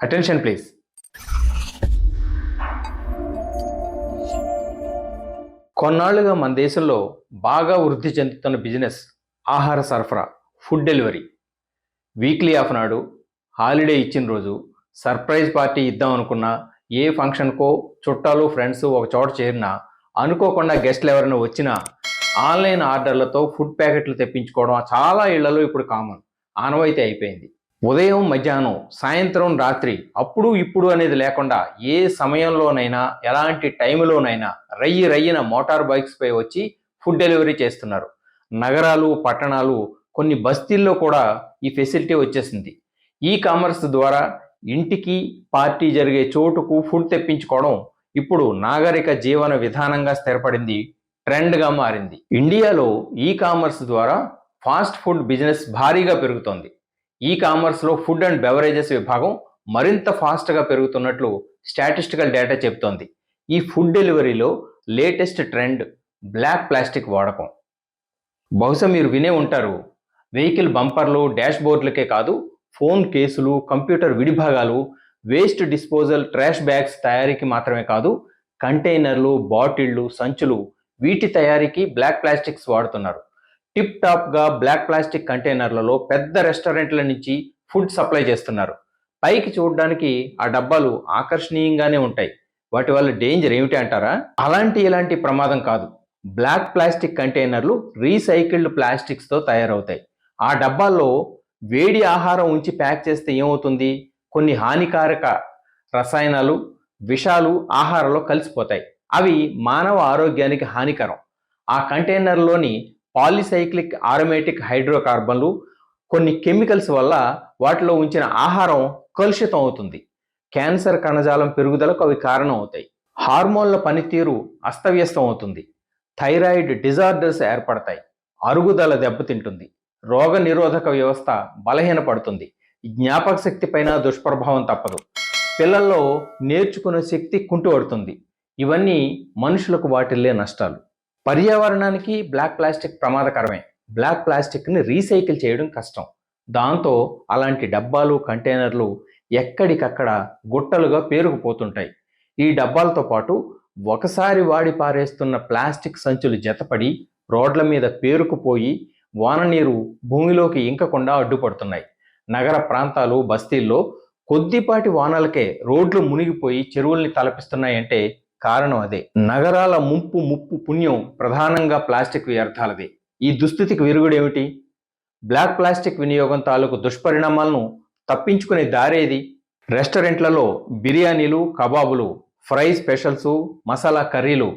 Attention please. కొన్నాళ్లుగా మన దేశంలో బాగా వృద్ధి చెందుతున్న బిజినెస్ ఆహార సరఫరా, ఫుడ్ డెలివరీ. వీక్లీ ఆఫ్ నాడు, హాలిడే ఇచ్చిన రోజు సర్ప్రైజ్ పార్టీ ఇద్దాం అనుకున్నా, ఏ ఫంక్షన్కో చుట్టాలు ఫ్రెండ్స్ ఒక చోట చేరినా, అనుకోకుండా గెస్ట్లు ఎవరైనా వచ్చినా ఆన్లైన్ ఆర్డర్లతో ఫుడ్ ప్యాకెట్లు తెప్పించుకోవడం చాలా ఇళ్లలో ఇప్పుడు కామన్, ఆనవాయితీ అయిపోయింది. ఉదయం, మధ్యాహ్నం, సాయంత్రం, రాత్రి, అప్పుడు ఇప్పుడు అనేది లేకుండా ఏ సమయంలోనైనా ఎలాంటి టైంలోనైనా రయ్యిన మోటార్ బైక్స్ పై వచ్చి ఫుడ్ డెలివరీ చేస్తున్నారు. నగరాలు, పట్టణాలు, కొన్ని బస్తీల్లో కూడా ఈ ఫెసిలిటీ వచ్చేసింది. ఈ కామర్స్ ద్వారా ఇంటికి, పార్టీ జరిగే చోటుకు ఫుడ్ తెప్పించుకోవడం ఇప్పుడు నాగరిక జీవన విధానంగా స్థిరపడింది, ట్రెండ్గా మారింది. ఇండియాలో ఈ కామర్స్ ద్వారా ఫాస్ట్ ఫుడ్ బిజినెస్ భారీగా పెరుగుతోంది. ఈ కామర్స్లో ఫుడ్ అండ్ బెవరేజెస్ విభాగం మరింత ఫాస్ట్గా పెరుగుతున్నట్లు స్టాటిస్టికల్ డేటా చెబుతోంది. ఈ ఫుడ్ డెలివరీలో లేటెస్ట్ ట్రెండ్ బ్లాక్ ప్లాస్టిక్ వాడకం. బహుశా మీరు వినే ఉంటారు, వెహికల్ బంపర్లు, డాష్ బోర్డులకే కాదు, ఫోన్ కేసులు, కంప్యూటర్ విడిభాగాలు, వేస్ట్ డిస్పోజల్, ట్రాష్ బ్యాగ్స్ తయారీకి మాత్రమే కాదు, కంటైనర్లు, బాటిళ్లు, సంచులు, వీటి తయారీకి బ్లాక్ ప్లాస్టిక్స్ వాడుతున్నారు. టిప్ టాప్గా బ్లాక్ ప్లాస్టిక్ కంటైనర్లలో పెద్ద రెస్టారెంట్ల నుంచి ఫుడ్ సప్లై చేస్తున్నారు. పైకి చూడడానికి ఆ డబ్బాలు ఆకర్షణీయంగానే ఉంటాయి. వాటి వల్ల డేంజర్ ఏమిటి అంటారా? ఇలాంటి ప్రమాదం కాదు. బ్లాక్ ప్లాస్టిక్ కంటైనర్లు రీసైకిల్డ్ ప్లాస్టిక్స్తో తయారవుతాయి. ఆ డబ్బాల్లో వేడి ఆహారం ఉంచి ప్యాక్ చేస్తే ఏమవుతుంది? కొన్ని హానికారక రసాయనాలు, విషాలు ఆహారంలో కలిసిపోతాయి. అవి మానవ ఆరోగ్యానికి హానికరం. ఆ కంటైనర్లోని పాలిసైక్లిక్ ఆరోమేటిక్ హైడ్రోకార్బన్లు, కొన్ని కెమికల్స్ వల్ల వాటిలో ఉంచిన ఆహారం కలుషితం అవుతుంది. క్యాన్సర్ కణజాలం పెరుగుదలకు అవి కారణం అవుతాయి. హార్మోన్ల పనితీరు అస్తవ్యస్తం అవుతుంది. థైరాయిడ్ డిజార్డర్స్ ఏర్పడతాయి. అరుగుదల దెబ్బతింటుంది. రోగ నిరోధక వ్యవస్థ బలహీనపడుతుంది. జ్ఞాపక శక్తి పైన దుష్ప్రభావం తప్పదు. పిల్లల్లో నేర్చుకునే శక్తి కుంటుపడుతుంది. ఇవన్నీ మనుషులకు వాటిల్లే నష్టాలు. పర్యావరణానికి బ్లాక్ ప్లాస్టిక్ ప్రమాదకరమే. బ్లాక్ ప్లాస్టిక్ని రీసైకిల్ చేయడం కష్టం. దాంతో అలాంటి డబ్బాలు, కంటైనర్లు ఎక్కడికక్కడ గుట్టలుగా పేరుకుపోతుంటాయి. ఈ డబ్బాలతో పాటు ఒకసారి వాడి పారేస్తున్న ప్లాస్టిక్ సంచులు జతపడి రోడ్ల మీద పేరుకుపోయి వాన నీరు భూమిలోకి ఇంకకుండా అడ్డుపడుతున్నాయి. నగర ప్రాంతాలు, బస్తీల్లో కొద్దిపాటి వానలకే రోడ్లు మునిగిపోయి చెరువుల్ని తలపిస్తున్నాయంటే కారణం అదే. నగరాల ముప్పు పుణ్యం ప్రధానంగా ప్లాస్టిక్ వ్యర్థాలదే. ఈ దుస్థితికి విరుగుడేమిటి? బ్లాక్ ప్లాస్టిక్ వినియోగం తాలూకు దుష్పరిణామాలను తప్పించుకునే దారేది? రెస్టారెంట్లలో బిర్యానీలు, కబాబులు, ఫ్రై స్పెషల్స్, మసాలా కర్రీలు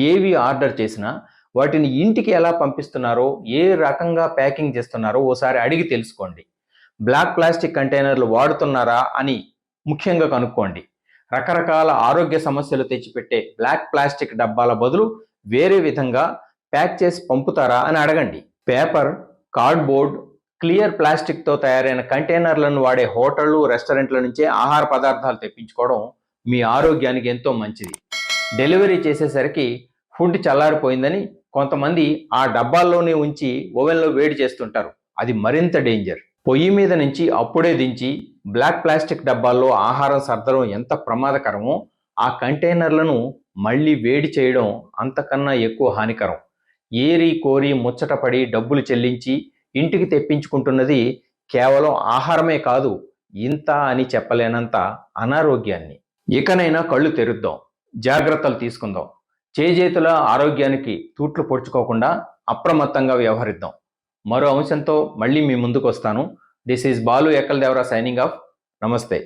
ఏవి ఆర్డర్ చేసినా వాటిని ఇంటికి ఎలా పంపిస్తున్నారో, ఏ రకంగా ప్యాకింగ్ చేస్తున్నారో ఓసారి అడిగి తెలుసుకోండి. బ్లాక్ ప్లాస్టిక్ కంటైనర్లు వాడుతున్నారా అని ముఖ్యంగా కనుక్కోండి. రకరకాల ఆరోగ్య సమస్యలు తెచ్చిపెట్టే బ్లాక్ ప్లాస్టిక్ డబ్బాల బదులు వేరే విధంగా ప్యాక్ చేసి పంపుతారా అని అడగండి. పేపర్, కార్డ్బోర్డ్, క్లియర్ ప్లాస్టిక్తో తయారైన కంటైనర్లను వాడే హోటళ్లు, రెస్టారెంట్ల నుంచే ఆహార పదార్థాలు తెప్పించుకోవడం మీ ఆరోగ్యానికి ఎంతో మంచిది. డెలివరీ చేసేసరికి ఫుడ్ చల్లారిపోయిందని కొంతమంది ఆ డబ్బాల్లోనే ఉంచి ఓవెన్లో వేడి చేస్తుంటారు. అది మరింత డేంజర్. పొయ్యి మీద నుంచి అప్పుడే దించి బ్లాక్ ప్లాస్టిక్ డబ్బాల్లో ఆహారం సర్దడం ఎంత ప్రమాదకరమో, ఆ కంటైనర్లను మళ్ళీ వేడి చేయడం అంతకన్నా ఎక్కువ హానికరం. ఏరి కోరి ముచ్చటపడి డబ్బులు చెల్లించి ఇంటికి తెప్పించుకుంటున్నది కేవలం ఆహారమే కాదు, ఇంత అని చెప్పలేనంత అనారోగ్యాన్ని. ఇకనైనా కళ్ళు తెరుద్దాం, జాగ్రత్తలు తీసుకుందాం. చేజేతుల ఆరోగ్యానికి తూట్లు పొడుచుకోకుండా అప్రమత్తంగా వ్యవహరిద్దాం. మరో అంశంతో మళ్ళీ మీ ముందుకు వస్తాను. This is Balu Ekkal Devara signing off. నమస్తే.